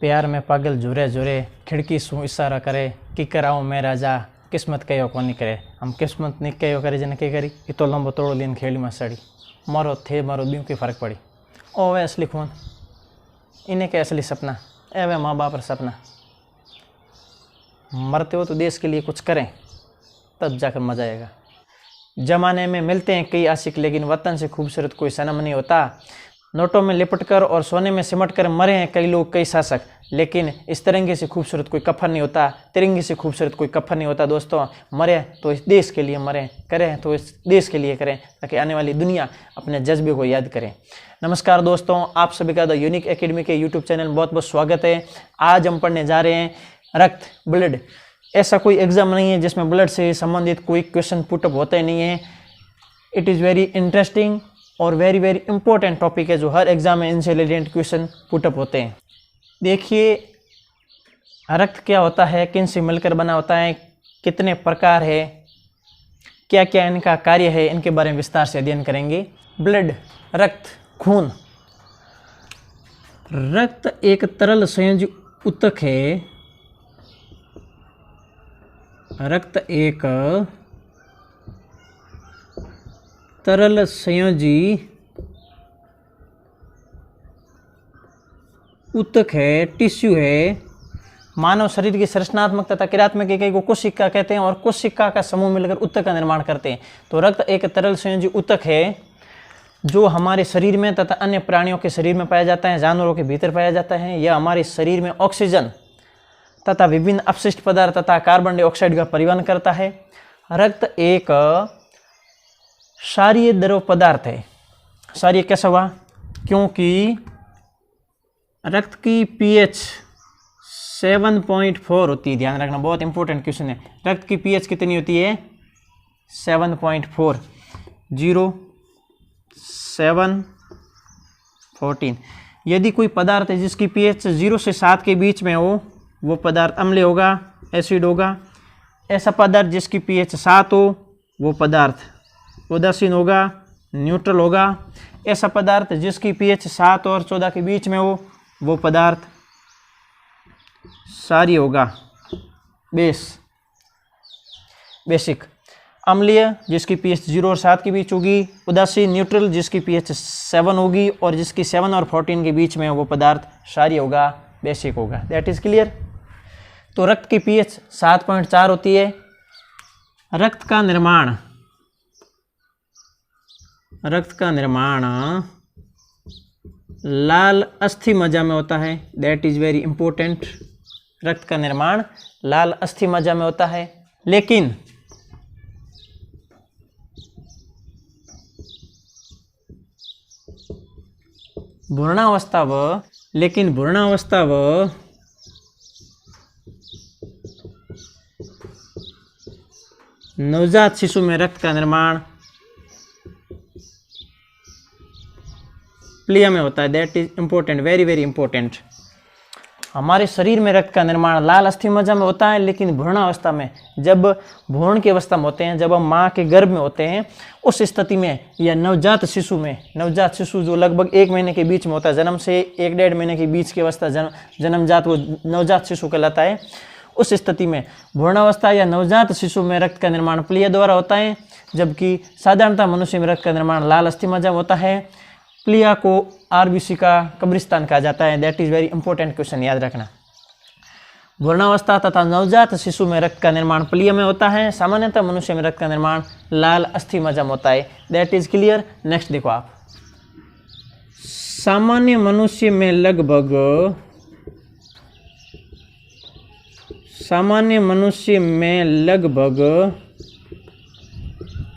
प्यार में पागल झूरे झूरे खिड़की सू इशारा करे कि कराऊँ मैं राजा किस्मत कयो कोनी करे। हम किस्मत नहीं कयो करे जने के करी ये तो लंबो तोड़ो लीन खेड़ी में सड़ी मारो थे मारो ब्यू की फ़र्क पड़ी। ओ वे असली खून इन्हें के असली सपना ए वे माँ बाप सपना। मरते हो तो देश के लिए कुछ करें तब जाकर मजा आएगा। जमाने में मिलते हैं कई आशिक लेकिन वतन से खूबसूरत कोई सनम नहीं होता। नोटों में लिपट कर और सोने में सिमट कर मरे हैं कई लोग कई शासक, लेकिन इस तिरंगे से खूबसूरत कोई कफन नहीं होता। तिरंगे से खूबसूरत कोई कफन नहीं होता। दोस्तों मरे तो इस देश के लिए मरें, करें तो इस देश के लिए करें ताकि आने वाली दुनिया अपने जज्बे को याद करें। नमस्कार दोस्तों, आप सभी का द यूनिक एकेडमी के यूट्यूब चैनल में बहुत बहुत स्वागत है। आज हम पढ़ने जा रहे हैं रक्त, ब्लड। ऐसा कोई एग्जाम नहीं है जिसमें ब्लड से संबंधित कोई क्वेश्चन पुटअप होते नहीं है। इट इज़ वेरी इंटरेस्टिंग और वेरी वेरी इंपॉर्टेंट टॉपिक है जो हर एग्जाम में इनसे रिलेटेड क्वेश्चन पुटअप होते हैं। देखिए रक्त क्या होता है, किन से मिलकर बना होता है, कितने प्रकार है, क्या क्या इनका कार्य है, इनके बारे में विस्तार से अध्ययन करेंगे। ब्लड, रक्त, खून। रक्त एक तरल संयोजी ऊतक है। रक्त एक तरल संयोजी ऊतक है, टिश्यू है। मानव शरीर की संरचनात्मक तथा क्रियात्मक इकाई को कोशिका कहते हैं और कोशिका का समूह मिलकर ऊतक का निर्माण करते हैं। तो रक्त एक तरल संयोजी ऊतक है जो हमारे शरीर में तथा अन्य प्राणियों के शरीर में पाया जाता है, जानवरों के भीतर पाया जाता है। यह हमारे शरीर में ऑक्सीजन तथा विभिन्न अपशिष्ट पदार्थ तथा कार्बन डाइऑक्साइड का परिवहन करता है। रक्त एक क्षारीय द्रव पदार्थ है। क्षारीय कैसा हुआ? क्योंकि रक्त की पीएच 7.4 होती है। ध्यान रखना, बहुत इंपॉर्टेंट क्वेश्चन है। रक्त की पीएच कितनी होती है? 7.4। 0 7 14। यदि कोई पदार्थ है जिसकी पीएच 0 से 7 के बीच में हो वो पदार्थ अम्लीय होगा, एसिड होगा। ऐसा पदार्थ जिसकी पीएच 7 हो वो पदार्थ उदासीन होगा, न्यूट्रल होगा। ऐसा पदार्थ जिसकी पीएच 7 और 14 के बीच में हो वो पदार्थ क्षारीय होगा, बेसिक। अम्लीय जिसकी पीएच 0 और 7 के बीच होगी। उदासीन, न्यूट्रल जिसकी पीएच 7 होगी और जिसकी 7 और 14 के बीच में वो पदार्थ क्षारीय होगा, बेसिक होगा। That is clear. तो रक्त की पीएच 7.4 होती है। रक्त का निर्माण लाल अस्थि मज्जा में होता है। That is very important. रक्त का निर्माण लाल अस्थि मज्जा में होता है। लेकिन भ्रूणावस्था व नवजात शिशु में रक्त का निर्माण प्लिया में होता है। That is important, very very important. हमारे शरीर में रक्त का निर्माण लाल अस्थि मज्जा में होता है, लेकिन भ्रूणावस्था में, जब भ्रूण की अवस्था में होते हैं, जब हम माँ के गर्भ में होते हैं, उस स्थिति में या नवजात शिशु जो लगभग 1 महीने के बीच में होता है, जन्म से 1-1.5 महीने के बीच की अवस्था जन्मजात वो नवजात शिशु कहलाता है। उस स्थिति में भ्रूणावस्था या नवजात शिशु में रक्त का निर्माण प्लिया द्वारा होता है, जबकि साधारणतः मनुष्य में रक्त का निर्माण लाल अस्थि मज्जा में होता है। प्लिया को आरबीसी का कब्रिस्तान कहा जाता है। That is very important question, याद रखना। भ्रूणावस्था तथा नवजात शिशु में रक्त का निर्माण प्लिया में होता है। सामान्यतः मनुष्य में रक्त का निर्माण लाल अस्थि मज्जा में होता है। That is clear. नेक्स्ट देखो आप। सामान्य मनुष्य में लगभग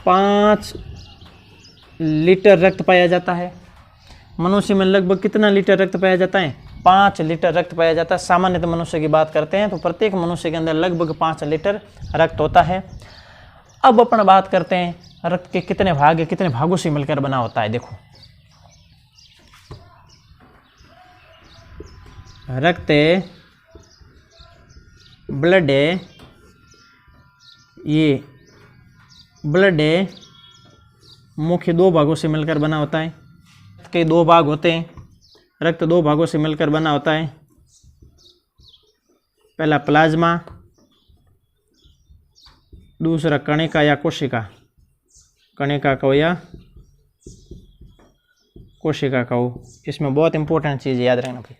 5 लीटर रक्त पाया जाता है। मनुष्य में लगभग कितना लीटर रक्त पाया जाता है? 5 लीटर रक्त पाया जाता है। सामान्यतः मनुष्य की बात करते हैं तो प्रत्येक मनुष्य के अंदर लगभग 5 लीटर रक्त होता है। अब अपन बात करते हैं रक्त के कितने भाग है, कितने भागों से मिलकर बना होता है। देखो, रक्त है, ब्लड है, ये ब्लड है, मुख्य 2 भागों से मिलकर बना होता है। रक्त के 2 भाग होते हैं। रक्त 2 भागों से मिलकर बना होता है। पहला प्लाज्मा, दूसरा कणिका या कोशिका, कणिका कहो या कोशिका कहो। इसमें बहुत इंपॉर्टेंट चीज़ याद रखना भाई।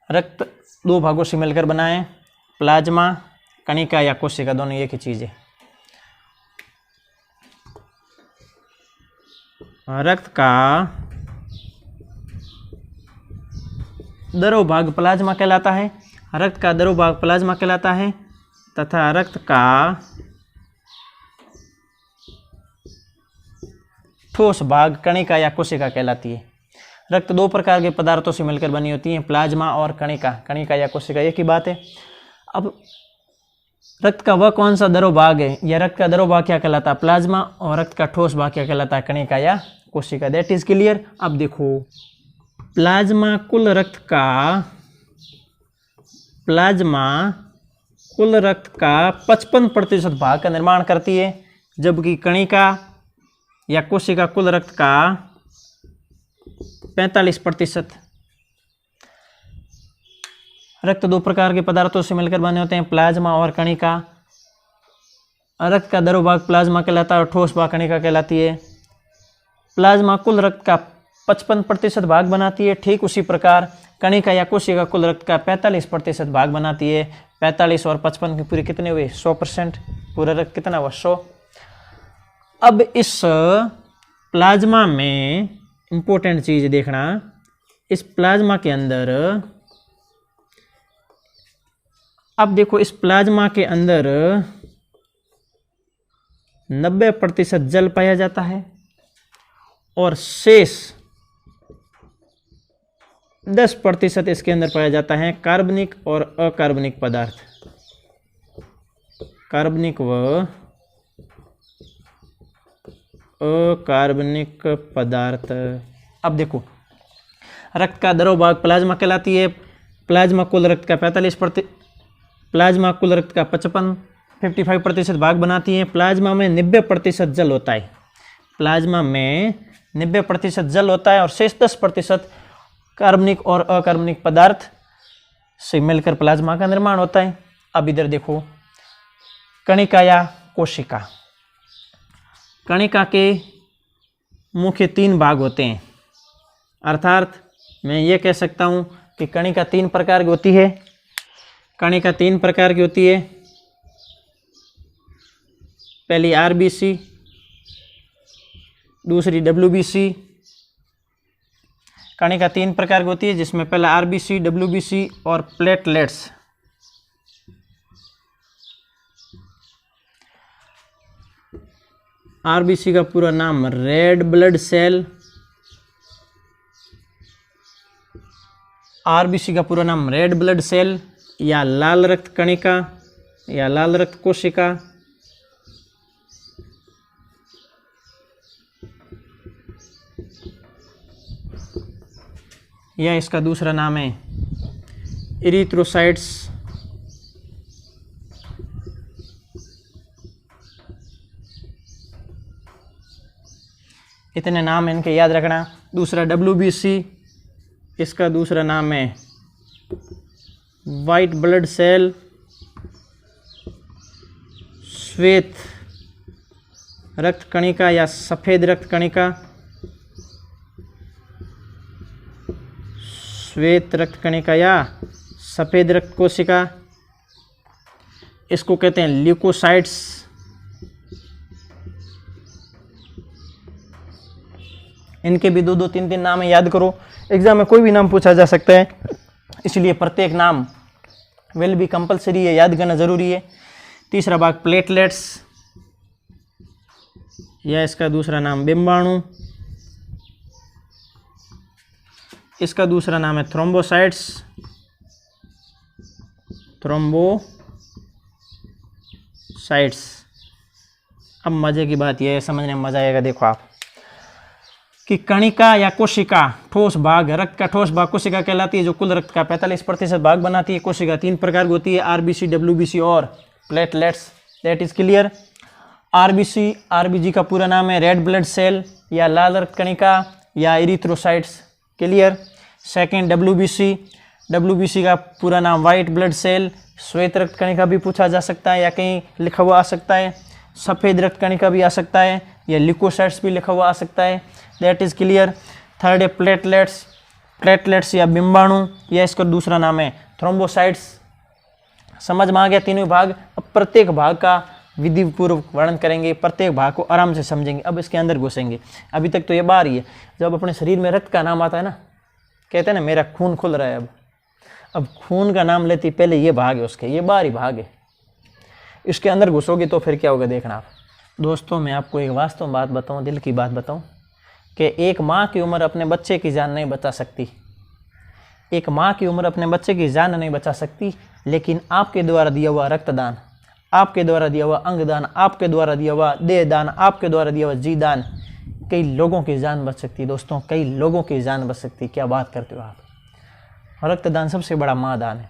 रक्त दो भागों से मिलकर बना है, प्लाज्मा, कणिका या कोशिका, दोनों एक ही चीज़ है। रक्त का द्रव भाग प्लाज्मा कहलाता है, रक्त का द्रव भाग प्लाज्मा कहलाता है तथा रक्त का ठोस भाग कणिका या कोशिका कहलाती है। रक्त दो प्रकार के पदार्थों से मिलकर बनी होती है, प्लाज्मा और कणिका, कणिका या कोशिका एक ही बात है। अब रक्त का वह कौन सा द्रव भाग है, या रक्त का द्रव भाग क्या कहलाता है, प्लाज्मा, और रक्त का ठोस भाग क्या कहलाता है, कणिका या कोशिका। That is clear. अब देखो, प्लाज्मा कुल रक्त का 55% भाग का निर्माण करती है, जबकि कणिका या कोशिका कुल रक्त का 45%। रक्त दो प्रकार के पदार्थों से मिलकर बने होते हैं, प्लाज्मा और कणिका। रक्त का द्रव भाग प्लाज्मा कहलाता है और ठोस भाग कणिका कहलाती है। प्लाज्मा कुल रक्त का 55% भाग बनाती है, ठीक उसी प्रकार कणिका या कोशिका कुल रक्त का 45% भाग बनाती है। 45 और 55 के पूरे कितने हुए, 100%। पूरा रक्त कितना हुआ, 100। अब इस प्लाज्मा में इंपॉर्टेंट चीज देखना, इस प्लाज्मा के अंदर, अब देखो इस प्लाज्मा के अंदर 90% जल पाया जाता है और शेष 10% इसके अंदर पाया जाता है कार्बनिक और अकार्बनिक पदार्थ, कार्बनिक व अकार्बनिक पदार्थ। अब देखो, रक्त का द्रव भाग प्लाज्मा कहलाती है, प्लाज्मा कुल रक्त का 45%, प्लाज्मा कुल रक्त का 55% भाग बनाती है। प्लाज्मा में 90% जल होता है, प्लाज्मा में 90% जल होता है और शेष 10% कार्बनिक और अकार्बनिक पदार्थ से मिलकर प्लाज्मा का निर्माण होता है। अब इधर देखो, कणिका या कोशिका, कणिका के मुख्य 3 भाग होते हैं, अर्थात मैं ये कह सकता हूँ कि कणिका 3 प्रकार की होती है। कणिका 3 प्रकार की होती है। पहली आरबीसी, दूसरी डब्ल्यूबीसी। कणिका 3 प्रकार की होती है, जिसमें पहला आरबीसी, डब्ल्यूबीसी और प्लेटलेट्स। आरबीसी का पूरा नाम रेड ब्लड सेल, आरबीसी का पूरा नाम रेड ब्लड सेल या लाल रक्त कणिका या लाल रक्त कोशिका। या इसका दूसरा नाम है इरिथ्रोसाइट्स। इतने नाम इनके याद रखना। दूसरा डब्ल्यूबीसी, इसका दूसरा नाम है वाइट ब्लड सेल, श्वेत रक्त कणिका या सफेद रक्त कणिका, श्वेत रक्त कणिका या सफेद रक्त कोशिका। इसको कहते हैं ल्यूकोसाइट्स। इनके भी 2-2, 3-3 नाम है, याद करो। एग्जाम में कोई भी नाम पूछा जा सकता है, इसलिए प्रत्येक नाम विल बी कंपलसरी है, याद करना जरूरी है। तीसरा भाग प्लेटलेट्स, या इसका दूसरा नाम बिंबाणु, इसका दूसरा नाम है थ्रोम्बोसाइट्स, थ्रोम्बोसाइट्स। अब मजे की बात यह है, समझने में मजा आएगा। देखो आप कि कणिका या कोशिका ठोस भाग, रक्त का ठोस भाग कोशिका कहलाती है, जो कुल रक्त का 45% भाग बनाती है। कोशिका 3 प्रकार की होती है, आरबीसी, डब्ल्यूबीसी और platelets. That is clear. RBC, RBG का पूरा नाम है रेड ब्लड सेल या लाल रक्त कणिका या erythrocytes. Clear. Second WBC, WBC का पूरा नाम वाइट ब्लड सेल, श्वेत रक्त कणिका भी पूछा जा सकता है या कहीं लिखा हुआ आ सकता है, सफ़ेद रक्त कणिका भी आ सकता है या ल्यूकोसाइट्स भी लिखा हुआ आ सकता है। That is clear. थर्ड है प्लेटलेट्स, प्लेटलेट्स या बिंबाणु, या इसका दूसरा नाम है थ्रोम्बोसाइट्स। समझ में आ गया तीनों भाग। अब प्रत्येक भाग का विधि पूर्वक वर्णन करेंगे, प्रत्येक भाग को आराम से समझेंगे। अब इसके अंदर घुसेंगे। अभी तक तो ये बाहर ही है। जब अपने शरीर में रक्त का नाम आता है ना, कहते हैं ना मेरा खून खुल रहा है। अब खून का नाम लेती पहले ये भाग है उसके, ये बाहरी भाग है। इसके अंदर घुसोगे तो फिर क्या होगा देखना आप। दोस्तों मैं आपको एक वास्तव बात बताऊं, दिल की बात बताऊं कि एक माँ की उम्र अपने बच्चे की जान नहीं बचा सकती। एक माँ की उम्र अपने बच्चे की जान नहीं बचा सकती, लेकिन आपके द्वारा दिया हुआ रक्तदान, आपके द्वारा दिया हुआ अंगदान, आपके द्वारा दिया हुआ देहदान, आपके द्वारा दिया हुआ जीदान, कई लोगों की जान बच सकती है। दोस्तों कई लोगों की जान बच सकती है। क्या बात करते हो आप। रक्तदान सबसे बड़ा महादान है।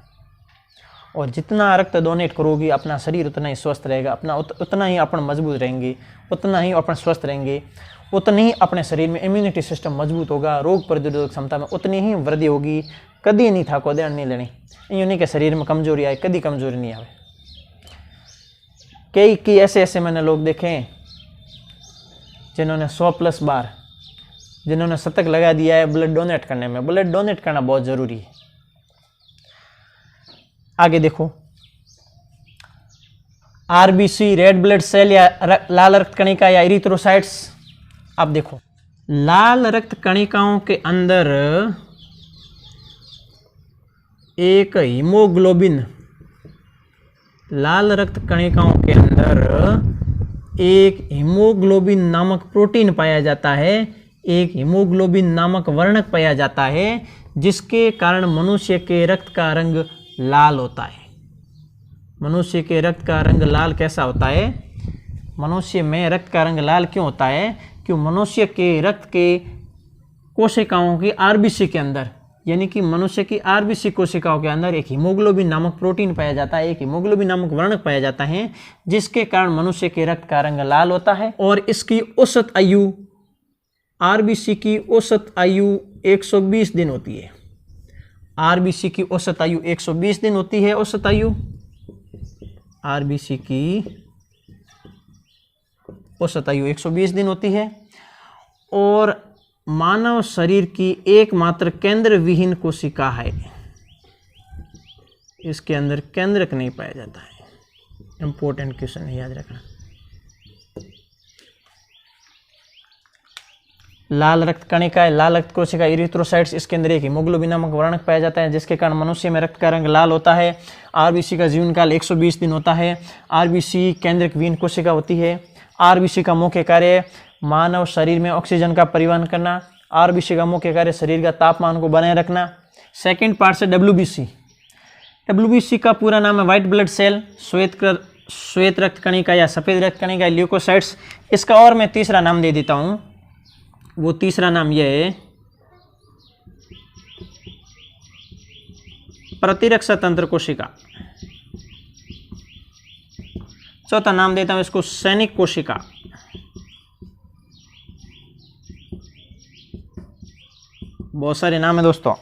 और जितना रक्त डोनेट करोगी अपना शरीर उतना ही स्वस्थ रहेगा, उतना ही अपन मजबूत रहेंगे, उतना ही अपन स्वस्थ रहेंगे, उतनी ही अपने शरीर में इम्यूनिटी सिस्टम मजबूत होगा, रोग प्रतिरोधक क्षमता में उतनी ही वृद्धि होगी। कभी नहीं था को देन नहीं लेनी, यूँ के शरीर में कमजोरी आए, कभी कमजोरी नहीं आवे। कई ऐसे मैंने लोग देखे हैं जिन्होंने 100+ बार जिन्होंने शतक लगा दिया है ब्लड डोनेट करने में। ब्लड डोनेट करना बहुत ज़रूरी है। आगे देखो, आरबीसी, रेड ब्लड सेल या लाल रक्त कणिका या इरिथ्रोसाइट्स। आप देखो लाल रक्त कणिकाओं के अंदर एक हीमोग्लोबिन, लाल रक्त कणिकाओं के अंदर एक हीमोग्लोबिन नामक प्रोटीन पाया जाता है, एक हीमोग्लोबिन नामक वर्णक पाया जाता है, जिसके कारण मनुष्य के रक्त का रंग लाल होता है। मनुष्य के रक्त का रंग लाल कैसा होता है? मनुष्य में रक्त का रंग लाल क्यों होता है? क्यों मनुष्य के रक्त के कोशिकाओं की आरबीसी के अंदर, यानी कि मनुष्य की आरबीसी कोशिकाओं के अंदर एक हीमोग्लोबिन नामक प्रोटीन पाया जाता है, एक हीमोग्लोबिन नामक वर्णक पाया जाता है, जिसके कारण मनुष्य के रक्त का रंग लाल होता है। और इसकी औसत आयु, आरबीसी की औसत आयु 120 दिन होती है। आरबीसी की औसत आयु 120 दिन होती है। औसत आयु आरबीसी की औसत आयु 120 दिन होती है। और मानव शरीर की एकमात्र केंद्र विहीन कोशिका है। इसके अंदर केंद्रक नहीं पाया जाता है। इंपॉर्टेंट क्वेश्चन है, याद रखना। लाल रक्त कणिका, लाल रक्त कोशिका इरिथ्रोसाइट्स, इसके अंदर एक हीमोग्लोबिन नामक वर्णक पाया जाता है, जिसके कारण मनुष्य में रक्त का रंग लाल होता है। आरबीसी का जीवन काल 120 दिन होता है। आरबीसी केंद्रक विहीन कोशिका होती है। आरबीसी का मुख्य कार्य मानव शरीर में ऑक्सीजन का परिवहन करना। आरबीसी का मुख्य कार्य शरीर का तापमान को बनाए रखना। सेकंड पार्ट से डब्ल्यूबीसी। डब्ल्यूबीसी का पूरा नाम है व्हाइट ब्लड सेल, श्वेत रक्त कणिका या सफ़ेद रक्त कणिका, ल्यूकोसाइट्स। इसका और मैं तीसरा नाम दे देता हूँ। वो तीसरा नाम यह है प्रतिरक्षा तंत्र कोशिका। चौथा नाम देता हूं इसको सैनिक कोशिका। बहुत सारे नाम है दोस्तों।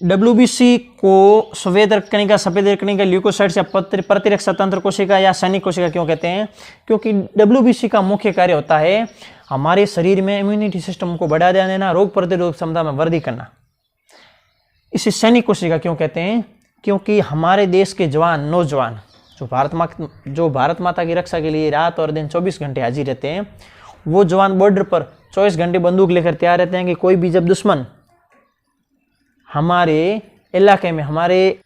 डब्ल्यूबीसी को श्वेत रक्त कणिका, सफेद रक्त कणिका, ल्यूकोसाइट्स या प्रतिरक्षा तंत्र कोशिका या सैनिक कोशिका क्यों कहते हैं? क्योंकि डब्ल्यूबीसी का मुख्य कार्य होता है हमारे शरीर में इम्यूनिटी सिस्टम को बढ़ा देना, रोग प्रतिरोधक क्षमता में वृद्धि करना। इसे सैनिक कोशिका क्यों कहते हैं? क्योंकि हमारे देश के जवान, नौजवान जो भारत माता की रक्षा के लिए रात और दिन 24 घंटे हाजिर रहते हैं, वो जवान बॉर्डर पर 24 घंटे बंदूक लेकर तैयार रहते हैं कि कोई भी जब दुश्मन हमारे इलाके में, हमारे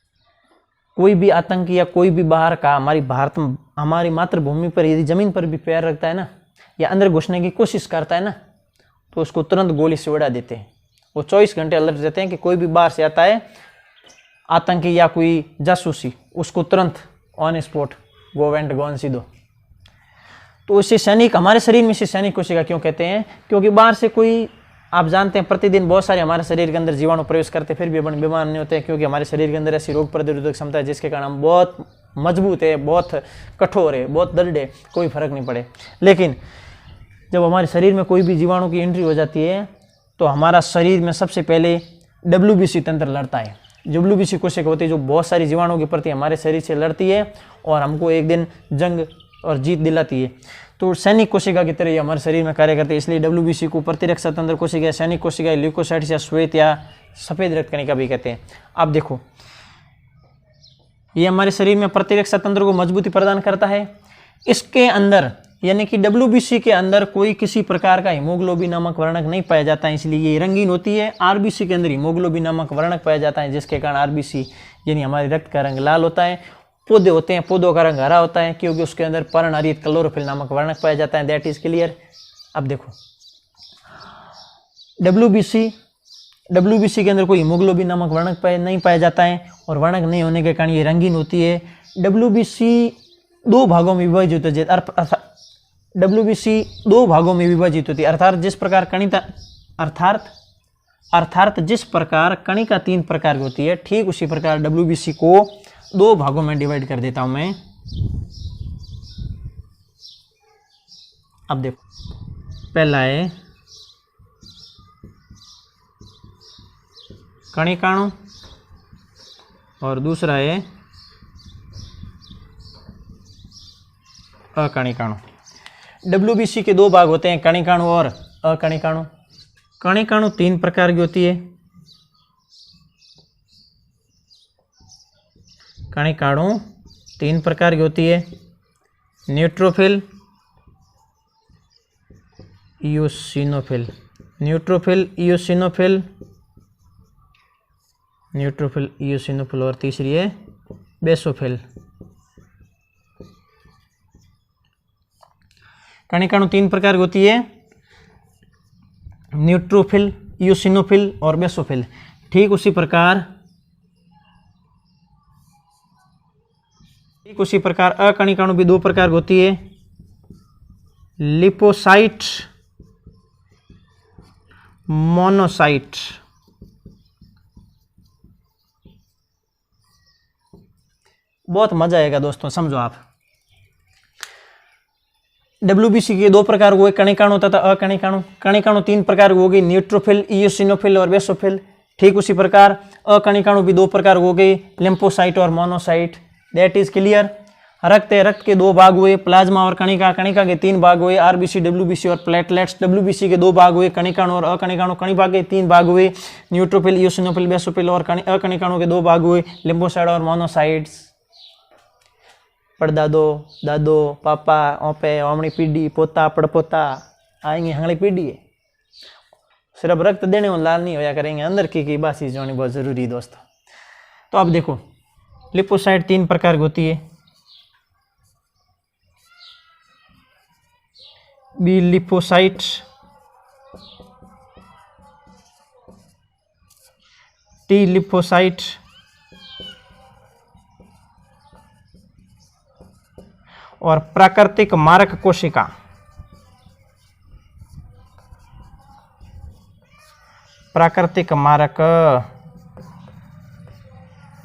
कोई भी आतंकी या कोई भी बाहर का हमारी मातृभूमि पर यदि जमीन पर भी पैर रखता है ना, या अंदर घुसने की कोशिश करता है ना, तो उसको तुरंत गोली से उड़ा देते हैं। वो 24 घंटे अलर्ट रहते हैं कि कोई भी बाहर से आता है आतंकी या कोई जासूसी, उसको तुरंत on spot go and gone सीधो। तो इसे सैनिक, हमारे शरीर में इसे सैनिक कोशिका क्यों कहते हैं? क्योंकि बाहर से कोई, आप जानते हैं प्रतिदिन बहुत सारे हमारे शरीर के अंदर जीवाणु प्रवेश करते फिर भी अपन बीमार नहीं होते हैं, क्योंकि हमारे शरीर के अंदर ऐसी रोग प्रतिरोधक क्षमता है जिसके कारण हम बहुत मजबूत है, बहुत कठोर है, बहुत दृढ़ है, कोई फर्क नहीं पड़े। लेकिन जब हमारे शरीर में कोई भी जीवाणु की एंट्री हो जाती है तो हमारा शरीर में सबसे पहले WBC तंत्र लड़ता है। WBC कोशिका होती है जो बहुत सारी जीवाणुओं के प्रति हमारे शरीर से लड़ती है और हमको एक दिन जंग और जीत दिलाती है। तो सैनिक कोशिका की तरह ये हमारे शरीर में कार्य करते हैं, इसलिए WBC को प्रतिरक्षा तंत्र कोशिका, सैनिक कोशिका, ल्यूकोसाइट्स या श्वेत या सफ़ेद रक्त कणिका भी कहते हैं। अब देखो, ये हमारे शरीर में प्रतिरक्षा तंत्र को मजबूती प्रदान करता है। इसके अंदर यानी कि WBC के अंदर कोई किसी प्रकार का हीमोग्लोबिन नामक वर्णक नहीं पाया जाता है, इसलिए ये रंगीन होती है। RBC के अंदर हीमोग्लोबिन नामक वर्णक पाया जाता है, जिसके कारण RBC यानी हमारे रक्त का रंग लाल होता है। पौधे होते हैं, पौधों का रंग हरा होता है क्योंकि उसके अंदर पर्णहरित क्लोरोफिल नामक वर्णक पाया जाता है। That is clear. अब देखो, WBC के अंदर कोई हीमोग्लोबिन नामक वर्णक नहीं पाया जाता है और वर्णक नहीं होने के कारण ये रंगीन होती है। WBC दो भागों में विभाजित होती है, WBC दो भागों में विभाजित होती है, अर्थात जिस प्रकार कणिका 3 प्रकार की होती है, ठीक उसी प्रकार WBC को 2 भागों में डिवाइड कर देता हूं मैं। अब देखो, पहला है कणिकाणु और दूसरा है अकणिकाणु। WBC के 2 भाग होते हैं, कणिकाणु और अकणिकाणु। कणिकाणु 3 प्रकार की होती है। कणिकाणु 3 प्रकार की होती है, न्यूट्रोफिल, इयोसिनोफिल। न्यूट्रोफिल, इयोसिनोफिल और तीसरी है बेसोफिल। कणिकाणु 3 प्रकार की होती है, न्यूट्रोफिल, इयोसिनोफिल और बेसोफिल। ठीक उसी प्रकार अकणिकाणु भी 2 प्रकार की होती है, लिपोसाइट, मोनोसाइट। बहुत मजा आएगा दोस्तों, समझो आप। WBC के 2 प्रकार हुए, कणिकाणु तथा अकणिकाणु। कणिकाणु 3 प्रकार हो गई, न्यूट्रोफिल, इयोसिनोफिल और बेसोफिल। ठीक उसी प्रकार अकणिकाणु भी 2 प्रकार हो गए, लिम्फोसाइट और मोनोसाइट। That is clear. रक्त है, रक्त के 2 भाग हुए, प्लाज्मा और कणिका। कणिका के 3 भाग हुए, RBC, WBC और प्लेटलेट्स। WBC के 2 भाग हुए, कणिकाणु और अकणिकाणु। कणिका के 3 भाग हुए, न्यूट्रोफिल, इयोसिनोफिल, बेसोफिल और अकणिकाणु के 2 भाग हुए, लिम्फोसाइट और मोनोसाइट्स। पड़दादो, दादो, पापा, ओपे, ओमणी पीढ़ी, पोता, पड़पोता आएंगे, हंगली पीढ़ी है। सिर्फ रक्त देने में लाल नहीं होया करेंगे, अंदर की बासी जोनी बहुत जरूरी है दोस्तों। तो अब देखो, लिपोसाइट 3 प्रकार की होती है, बी लिपोसाइट, टी लिपोसाइट और प्राकृतिक मारक कोशिका। प्राकृतिक मारक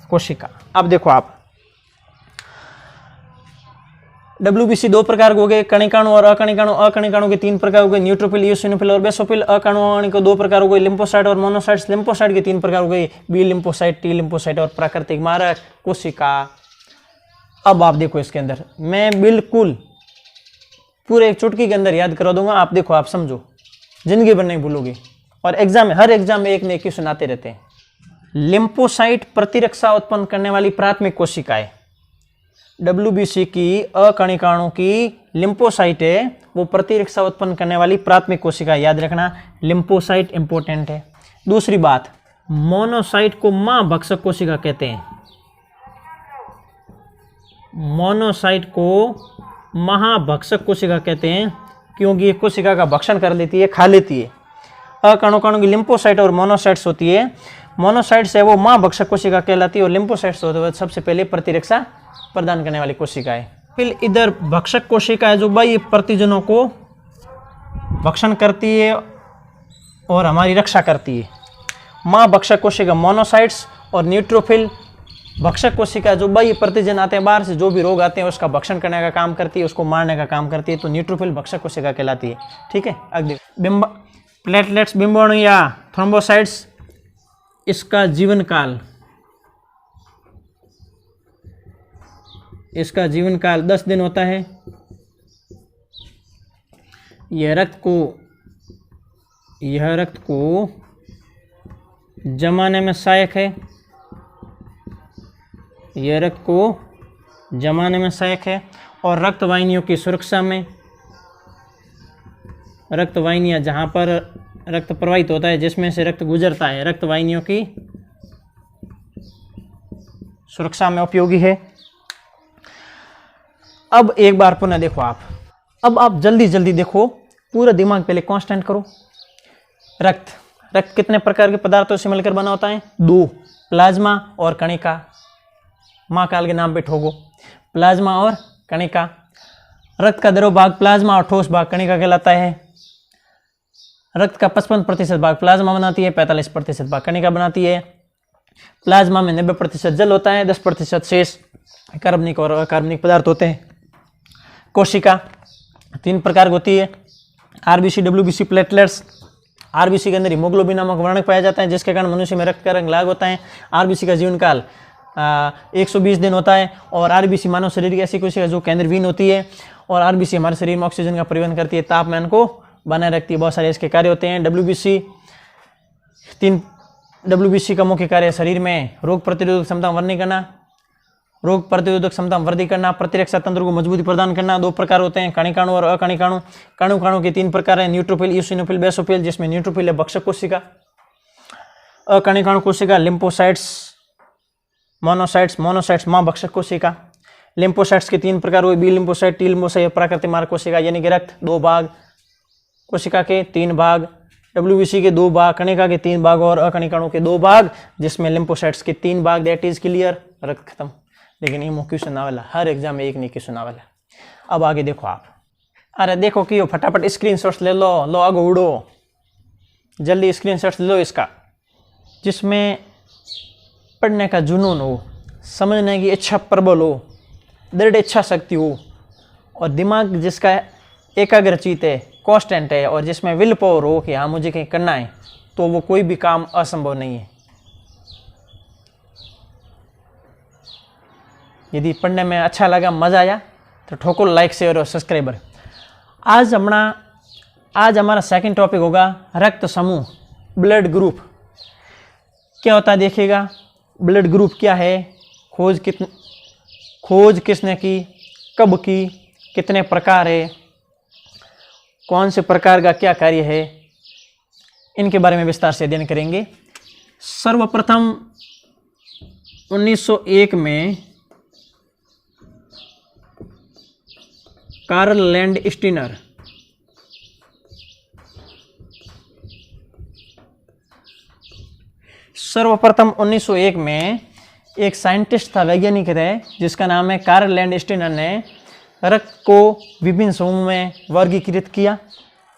कोशिका। अब देखो आप, WBC 2 प्रकार के हो गए, कणिकाणु और अकणिकाणु। अकणिकाणु के 3 प्रकार हो गए, न्यूट्रोफिल, इयोसिनोफिल और बेसोफिल। अकणिकाणु के 2 प्रकार हो गए, लिम्फोसाइट और मोनोसाइट्स। लिम्फोसाइट के 3 प्रकार हो गए, बी लिम्फोसाइट, टी लिम्फोसाइट और प्राकृतिक मारक कोशिका। अब आप देखो, इसके अंदर मैं बिल्कुल पूरे एक चुटकी के अंदर याद करा दूंगा, आप देखो, आप समझो, जिंदगी भर नहीं भूलोगे। और एग्जाम में, हर एग्जाम में एक न एक क्वेश्चन आते रहते हैं। लिम्फोसाइट प्रतिरक्षा उत्पन्न करने वाली प्राथमिक कोशिका है। WBC की अकणिकाणु की लिम्फोसाइट है, वो प्रतिरक्षा उत्पन्न करने वाली प्राथमिक कोशिका। याद रखना, लिम्फोसाइट इंपॉर्टेंट है। दूसरी बात, मोनोसाइट को मां भक्षक कोशिका कहते हैं। मोनोसाइट को महाभक्षक कोशिका कहते हैं क्योंकि ये कोशिका का भक्षण कर लेती है, खा लेती है। अकणुकणु की लिम्फोसाइट और मोनोसाइट्स होती है। मोनोसाइट्स है वो महाभक्षक कोशिका कहलाती है और लिम्फोसाइट्स होते हुए सबसे पहले प्रतिरक्षा प्रदान करने वाली कोशिका है। फिर इधर भक्षक कोशिका है जो भाई प्रतिजनों को भक्षण करती है और हमारी रक्षा करती है। महाभक्षक कोशिका मोनोसाइट्स और न्यूट्रोफिल भक्षक कोशिका जो भाई प्रतिजन आते हैं बाहर से, जो भी रोग आते हैं उसका भक्षण करने का काम करती है, उसको मारने का काम करती है, तो न्यूट्रोफिल भक्षक कोशिका कहलाती है। ठीक है। अगले प्लेटलेट्स, बिंबाणु या थ्रोम्बोसाइट्स इसका जीवन काल 10 दिन होता है। यह रक्त को जमाने में सहायक है। और रक्त वाहिनियों की सुरक्षा में, रक्त वाहिनियाँ जहाँ पर रक्त प्रवाहित होता है, जिसमें से रक्त गुजरता है, रक्त वाहिनियों की सुरक्षा में उपयोगी है। अब एक बार पुनः देखो अब आप जल्दी देखो, पूरा दिमाग पहले कांस्टेंट करो। रक्त कितने प्रकार के पदार्थों से मिलकर बना होता है? 2, प्लाज्मा और कणिका। माँ काल के नाम पे ठोको, प्लाज्मा और कणिका। रक्त का द्रव भाग प्लाज्मा और ठोस भाग कणिका कहलाता है। रक्त का 55% भाग प्लाज्मा बनाती है, 45% भाग कणिका बनाती है। प्लाज्मा में 90% जल होता है, 10% शेष कार्बनिक और अकार्बनिक पदार्थ होते हैं। कोशिका 3 प्रकार की होती है, आरबीसी, डब्ल्यूबीसी, प्लेटलेट्स। आरबीसी के अंदर हीमोग्लोबिन नामक वर्णक पाया जाता है, जिसके कारण मनुष्य में रक्त का रंग लाल होता है। आरबीसी का जीवन काल 120 दिन होता है। और आरबीसी मानव शरीर की ऐसी कोशिका जो केंद्रविहीन होती है। और आरबीसी हमारे शरीर में ऑक्सीजन का परिवहन करती है, तापमान को बनाए रखती है। बहुत सारे इसके कार्य होते हैं। डब्ल्यूबीसी का मुख्य कार्य शरीर में रोग प्रतिरोधक क्षमता वृद्धि करना, प्रतिरक्षा तंत्र को मजबूती प्रदान करना। 2 प्रकार होते हैं, कणिकाणु और अकणिकाणु। कणु के 3 प्रकार हैं, न्यूट्रोफिल, ईओसिनोफिल, बेसोफिल, जिसमें न्यूट्रोफिल है भक्षक कोशिका। अकणिकाणु कोशिका लिम्फोसाइट्स, मोनोसाइट्स माँ भक्षक कोशिका। लिम्फोसाइट्स के 3 प्रकार हुए, बी लिम्फोसाइट, टी लिम्फोसाइट, प्राकृतिक मार्ग कोशिका, यानी कि रक्त 2 भाग, कोशिका के 3 भाग, डब्ल्यूबीसी के 2 भाग, कणिका के 3 भाग और अकणिकाणु के 2 भाग, जिसमें लिम्फोसाइट्स के 3 भाग। That is clear. रक्त खत्म। लेकिन ये क्वेश्चन आवेला, हर एग्जाम में एक नहीं क्वेश्चन आवेला। अब आगे देखो आप, अरे देखो कि फटाफट स्क्रीनशॉट्स ले लो, आगे उड़ो, जल्दी स्क्रीनशॉट्स ले लो इसका, जिसमें पढ़ने का जुनून हो, समझने की इच्छा प्रबल हो, दृढ़ इच्छा शक्ति हो, और दिमाग जिसका एकाग्रचित है, कांस्टेंट है, और जिसमें विल पावर हो कि हाँ मुझे कहीं करना है, तो वो कोई भी काम असंभव नहीं है। यदि पढ़ने में अच्छा लगा, मज़ा आया, तो ठोको लाइक, शेयर और सब्सक्राइबर। आज हमारा सेकंड टॉपिक होगा रक्त समूह, ब्लड ग्रुप। क्या होता है देखिएगा, ब्लड ग्रुप क्या है, खोज किसने की, कब की, कितने प्रकार है, कौन से प्रकार का क्या कार्य है, इनके बारे में विस्तार से अध्ययन करेंगे। सर्वप्रथम 1901 में कार्ल लैंडस्टीनर में एक साइंटिस्ट था, वैज्ञानिक थे, जिसका नाम है कार्ल लैंडस्टीनर ने रक्त को विभिन्न समूह में वर्गीकृत किया।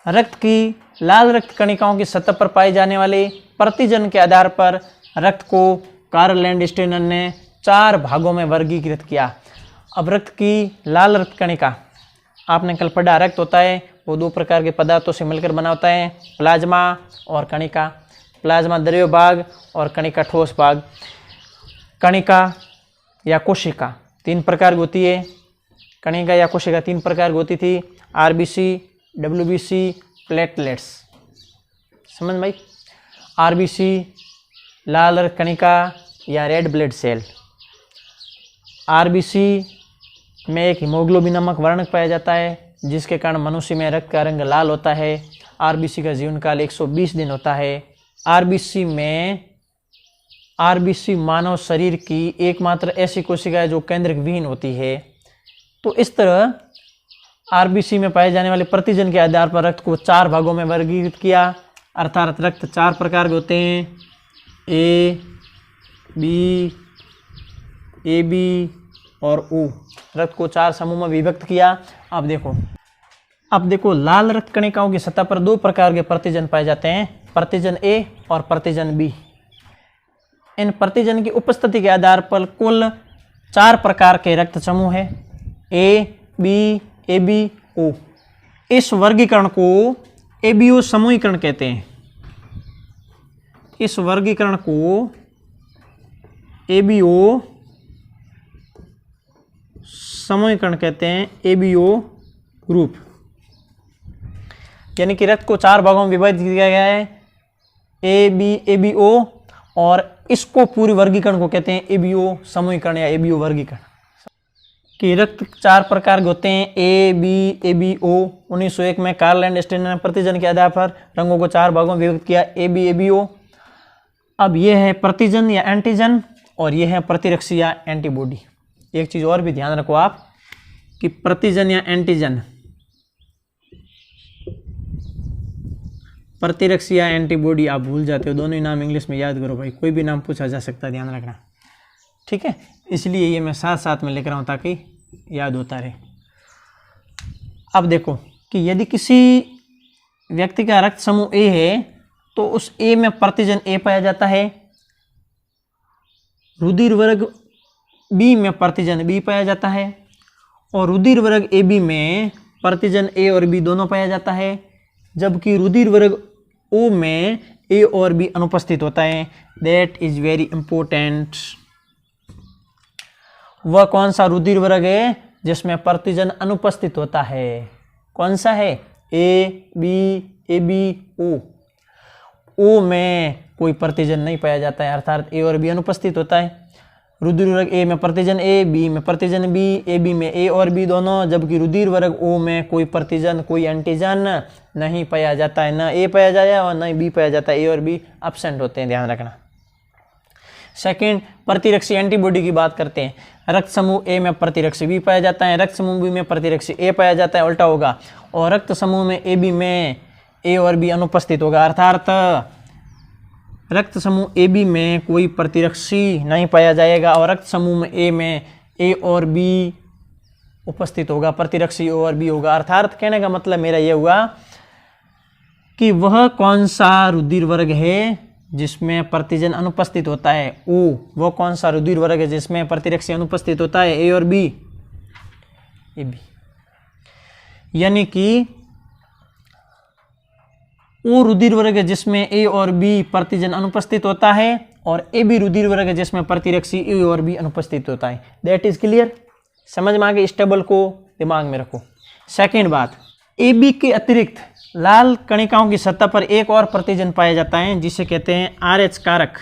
रक्त की लाल रक्त कणिकाओं की सतह पर पाए जाने वाले प्रतिजन के आधार पर रक्त को कार्ल लैंडस्टीनर ने 4 भागों में वर्गीकृत किया। अब रक्त की लाल रक्त कणिका, आपने कल पढ़ा, रक्त होता है वो 2 प्रकार के पदार्थों से मिलकर बना होता है, प्लाज्मा और कणिका। प्लाज्मा द्रव्य भाग और कणिका ठोस भाग। कणिका या कोशिका 3 प्रकार की होती है। कणिका या कोशिका 3 प्रकार की होती थी, आरबीसी, डब्ल्यूबीसी, प्लेटलेट्स। समझ भाई, आरबीसी लाल रक्त कणिका या रेड ब्लड सेल। आरबीसी में एक हीमोग्लोबिन नामक वर्णक पाया जाता है, जिसके कारण मनुष्य में रक्त का रंग लाल होता है। आरबीसी का जीवन काल 120 दिन होता है। आरबीसी मानव शरीर की एकमात्र ऐसी कोशिका है जो केंद्रक विहीन होती है। तो इस तरह आरबीसी में पाए जाने वाले प्रतिजन के आधार पर रक्त को 4 भागों में वर्गीकृत किया, अर्थात रक्त 4 प्रकार के होते हैं, ए बी और ओ। रक्त को 4 समूह में विभक्त किया। अब देखो लाल रक्त कणिकाओं की सतह पर 2 प्रकार के प्रतिजन पाए जाते हैं, प्रतिजन ए और प्रतिजन बी। इन प्रतिजन की उपस्थिति के आधार पर कुल 4 प्रकार के रक्त समूह है, ए बी ओ। इस वर्गीकरण को एबीओ समूहीकरण कहते हैं। इस वर्गीकरण को एबीओ समूहीकरण कहते हैं, एबीओ ग्रुप। यानी कि रक्त को 4 भागों में विभाजित किया गया है, एबीओ, और इसको पूरी वर्गीकरण को कहते हैं एबीओ समूहीकरण या एबीओ वर्गीकरण। कि रक्त 4 प्रकार के होते हैं, एबीओ। 1901 में कार्ल एंड स्टेन ने प्रतिजन के आधार पर रंगों को 4 भागों में विभक्त किया, एबीओ। अब ये है प्रतिजन या एंटीजन, और ये है प्रतिरक्षी या एंटीबॉडी। एक चीज और भी ध्यान रखो आप कि प्रतिजन या एंटीजन, प्रतिरक्षी या एंटीबॉडी आप भूल जाते हो, दोनों ही नाम इंग्लिश में याद करो भाई, कोई भी नाम पूछा जा सकता है, ध्यान रखना, ठीक है। इसलिए ये मैं साथ साथ में लिख रहा हूँ ताकि याद होता रहे। अब देखो कि यदि किसी व्यक्ति का रक्त समूह ए है तो उस ए में प्रतिजन ए पाया जाता है, रुधिर वर्ग बी में प्रतिजन बी पाया जाता है, और रुधिर वर्ग ए बी में प्रतिजन ए और बी दोनों पाया जाता है, जबकि रुधिर वर्ग ओ में ए और बी अनुपस्थित होता है। That is very important. वह कौन सा रुधिर वर्ग है जिसमें प्रतिजन अनुपस्थित होता है? कौन सा है? ए बी ओ। ओ में कोई प्रतिजन नहीं पाया जाता है, अर्थात ए और बी अनुपस्थित होता है। रुधिर वर्ग ए में प्रतिजन ए, बी में प्रतिजन बी, ए बी में ए और बी दोनों, जबकि रुधिर वर्ग ओ में कोई प्रतिजन, कोई एंटीजन नहीं पाया जाता है, न ए पाया जाता है और न बी पाया जाता है, ए और बी एब्सेंट होते हैं, ध्यान रखना। सेकंड, प्रतिरक्षी एंटीबॉडी की बात करते हैं। रक्त समूह ए में प्रतिरक्षी बी पाया जाता है, रक्त समूह बी में प्रतिरक्षी ए पाया जाता है, उल्टा होगा, और रक्त समूह में ए बी में ए और बी अनुपस्थित होगा, अर्थात रक्त समूह ए बी में कोई प्रतिरक्षी नहीं पाया जाएगा और रक्त समूह में ए और बी उपस्थित होगा, प्रतिरक्षी ओ और बी होगा। अर्थात कहने का मतलब मेरा यह हुआ कि वह कौन सा रुधिर वर्ग है जिसमें प्रतिजन अनुपस्थित होता है, ओ। वो कौन सा रुधिर वर्ग है जिसमें प्रतिरक्षी अनुपस्थित होता है, ए और बी, ए बी। यानी कि ओ रुधिर वर्ग है जिसमें ए और बी प्रतिजन अनुपस्थित होता है, और ए बी रुधिर वर्ग है जिसमें प्रतिरक्षी ए और बी अनुपस्थित होता है। That is clear. समझ में आ गई? इस टेबल को दिमाग में रखो। सेकेंड बात, ए बी के अतिरिक्त लाल कणिकाओं की सतह पर एक और प्रतिजन पाया जाता है जिसे कहते हैं आरएच कारक,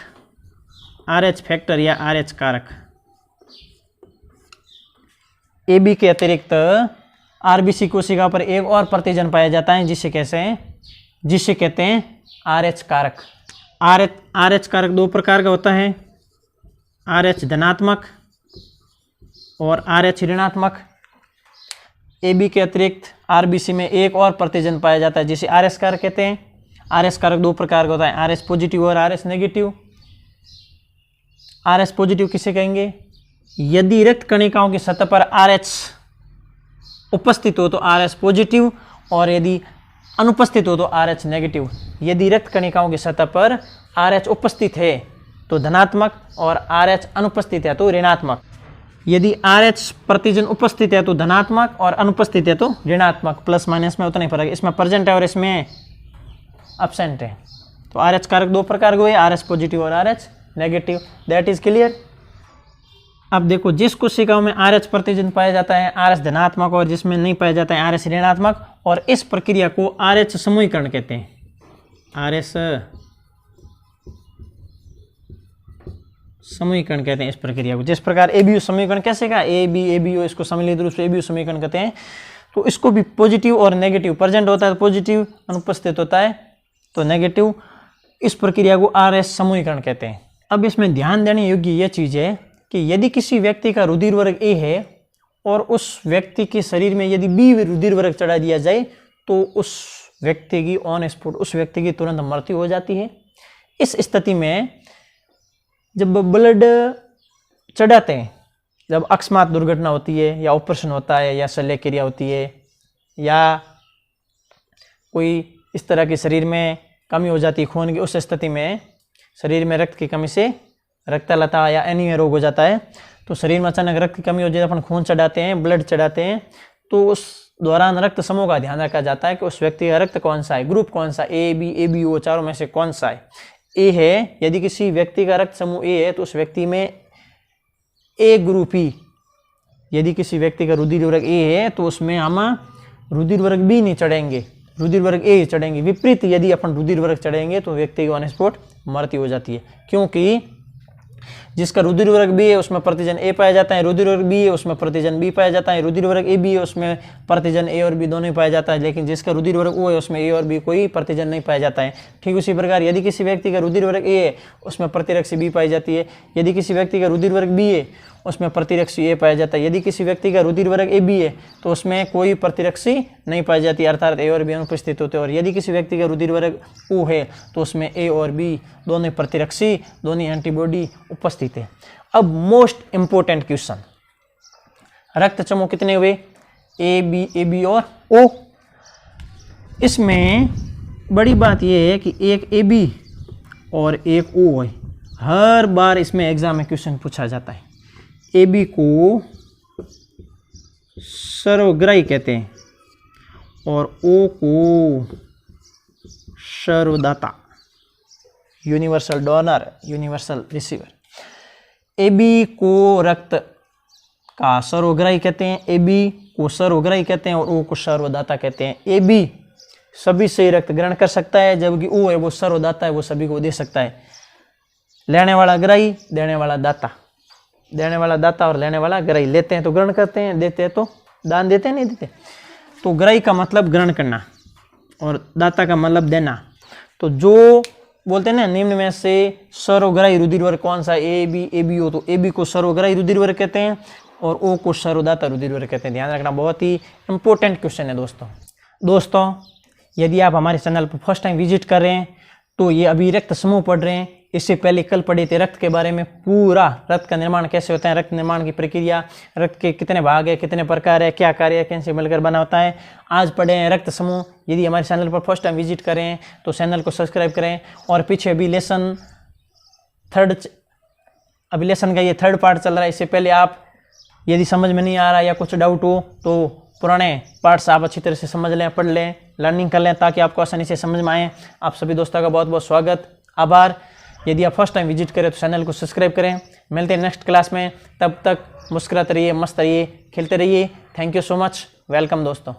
आरएच फैक्टर या आरएच कारक। ए बी के अतिरिक्त आरबीसी कोशिका पर एक और प्रतिजन पाया जाता है जिसे कहते हैं आरएच कारक। आरएच कारक 2 प्रकार का होता है, आरएच धनात्मक और आरएच ऋणात्मक। ए बी के अतिरिक्त आरबीसी में एक और प्रतिजन पाया जाता है जिसे आरएस कारक कहते हैं। आरएस कारक 2 प्रकार का होता है, आरएस पॉजिटिव और आरएस नेगेटिव। आरएस पॉजिटिव किसे कहेंगे? यदि रक्त कणिकाओं की सतह पर आरएच उपस्थित हो तो आरएस पॉजिटिव, और यदि अनुपस्थित हो तो आरएच नेगेटिव। यदि रक्त कणिकाओं की सतह पर आरएच उपस्थित है तो धनात्मक और आरएच अनुपस्थित है तो ऋणात्मक। यदि आरएच प्रतिजन उपस्थित है तो धनात्मक और अनुपस्थित है तो ऋणात्मक। प्लस माइनस में उतना ही फर्क है, इसमें प्रेजेंट है और इसमें एब्सेंट है। तो आरएच कारक 2 प्रकार के हुए, आरएच पॉजिटिव और RH negative. That is clear. अब देखो, जिस कोशिकाओं में आरएच प्रतिजन पाया जाता है आरएच धनात्मक, और जिसमें नहीं पाया जाता है आरएच ऋणात्मक, और इस प्रक्रिया को आरएच समूहीकरण कहते हैं। आरएच समूहीकरण कहते हैं इस प्रक्रिया को। जिस प्रकार एबीओ समीकरण कैसे का, एबीओ, इसको सम्मिलित रूप से एबीओ समीकरण कहते हैं। तो इसको भी पॉजिटिव और नेगेटिव, प्रेजेंट होता है तो पॉजिटिव, अनुपस्थित होता है तो नेगेटिव। इस प्रक्रिया को आरएच समूहीकरण कहते हैं। अब इसमें ध्यान देने योग्य यह चीज है कि यदि किसी व्यक्ति का रुधिर वर्ग ए है और उस व्यक्ति के शरीर में यदि बी रुधिर वर्ग चढ़ा दिया जाए तो उस व्यक्ति की ऑन स्पॉट, उस व्यक्ति की तुरंत मृत्यु हो जाती है। इस स्थिति में जब ब्लड चढ़ाते हैं, जब अकस्मात दुर्घटना होती है या ऑपरेशन होता है या शल्य क्रिया होती है या कोई इस तरह की शरीर में कमी हो जाती है खून की, उस स्थिति में शरीर में रक्त की कमी से रक्तलता या एनीमिया रोग हो जाता है, तो शरीर में अचानक रक्त की कमी हो जाए, अपन खून चढ़ाते हैं, ब्लड चढ़ाते हैं, तो उस दौरान रक्त समूह का ध्यान रखा जाता है कि उस व्यक्ति का रक्त कौन सा है, ग्रुप कौन सा, ए बी ओ चारों में से कौन सा है। ए है, यदि किसी व्यक्ति का रक्त समूह ए है तो उस व्यक्ति में ए ग्रुप ही, यदि किसी व्यक्ति का रुधिर वर्ग ए है तो उसमें हम रुधिर वर्ग बी नहीं चढ़ेंगे, रुधिर वर्ग ए चढ़ेंगे। विपरीत यदि अपन रुधिर वर्ग चढ़ेंगे तो व्यक्ति की ऑन स्पॉट मृत्यु हो जाती है, क्योंकि जिसका रुधिर वर्ग बी है उसमें प्रतिजन ए पाया जाता है, रुधिर वर्ग बी है उसमें प्रतिजन बी पाया जाता है, रुधिर वर्ग ए बी है उसमें प्रतिजन ए और बी दोनों ही पाया जाता है, लेकिन जिसका रुधिर वर्ग ओ है उसमें ए और बी कोई प्रतिजन नहीं पाया जाता है। ठीक उसी प्रकार यदि किसी व्यक्ति का रुधिर वर्ग ए है उसमें प्रतिरक्षी बी पाई जाती है, यदि किसी व्यक्ति का रुधिर वर्ग बी है उसमें प्रतिरक्षी ए पाया जाता है, यदि किसी व्यक्ति का रुधिर वर्ग ए बी है तो उसमें कोई प्रतिरक्षी नहीं पाई जाती, अर्थात ए और बी अनुपस्थित होते हैं। और यदि किसी व्यक्ति का रुधिर वर्ग ओ है तो उसमें ए और बी दोनों प्रतिरक्षी, दोनों एंटीबॉडी उपस्थित है। अब मोस्ट इंपोर्टेंट क्वेश्चन, रक्त समूह कितने हुए? ए बी और ओ। इसमें बड़ी बात यह है कि एक ए बी और एक ओ है, हर बार इसमें एग्जाम में क्वेश्चन पूछा जाता है। ए बी को सर्वग्राही कहते हैं और ओ को सर्वदाता, universal donor, universal receiver. A B को रक्त का सर्वग्राही कहते हैं, ए बी को सर्वग्राही कहते हैं और ओ को सर्वदाता कहते हैं। ए बी सभी से रक्त ग्रहण कर सकता है, जबकि ओ है वो सर्वदाता है, वो सभी को दे सकता है। लेने वाला ग्राही, देने वाला दाता, देने वाला दाता और लेने वाला ग्राही। लेते हैं तो ग्रहण करते हैं, देते हैं तो दान देते हैं, नहीं देते। तो ग्राही का मतलब ग्रहण करना और दाता का मतलब देना। तो जो बोलते हैं ना निम्न में से सर्वग्राही रुधिर वर्ग कौन सा? A B O. तो ए बी को सर्वग्राही रुधिर वर्ग कहते हैं और ओ को सर्वदाता रुधिर वर्ग कहते हैं। ध्यान रखना, बहुत ही इंपॉर्टेंट क्वेश्चन है दोस्तों। यदि आप हमारे चैनल पर फर्स्ट टाइम विजिट कर रहे हैं तो ये अभी रक्त समूह पढ़ रहे हैं। इससे पहले कल पढ़े थे रक्त के बारे में, पूरा रक्त का निर्माण कैसे होता है, रक्त निर्माण की प्रक्रिया, रक्त के कितने भाग है, कितने प्रकार है, क्या कार्य है, कैसे मिलकर बना होता है। आज पढ़े हैं रक्त समूह। यदि हमारे चैनल पर फर्स्ट टाइम विजिट करें तो चैनल को सब्सक्राइब करें। और पीछे अभी लेसन का ये थर्ड पार्ट चल रहा है। इससे पहले आप यदि समझ में नहीं आ रहा या कुछ डाउट हो तो पुराने पार्ट्स आप अच्छी तरह से समझ लें, पढ़ लें, लर्निंग कर लें, ताकि आपको आसानी से समझ में आए। आप सभी दोस्तों का बहुत बहुत स्वागत, आभार। यदि आप फर्स्ट टाइम विजिट करें तो चैनल को सब्सक्राइब करें। मिलते हैं नेक्स्ट क्लास में, तब तक मुस्कुराते रहिए, मस्त रहिए, खेलते रहिए। Thank you so much, welcome दोस्तों।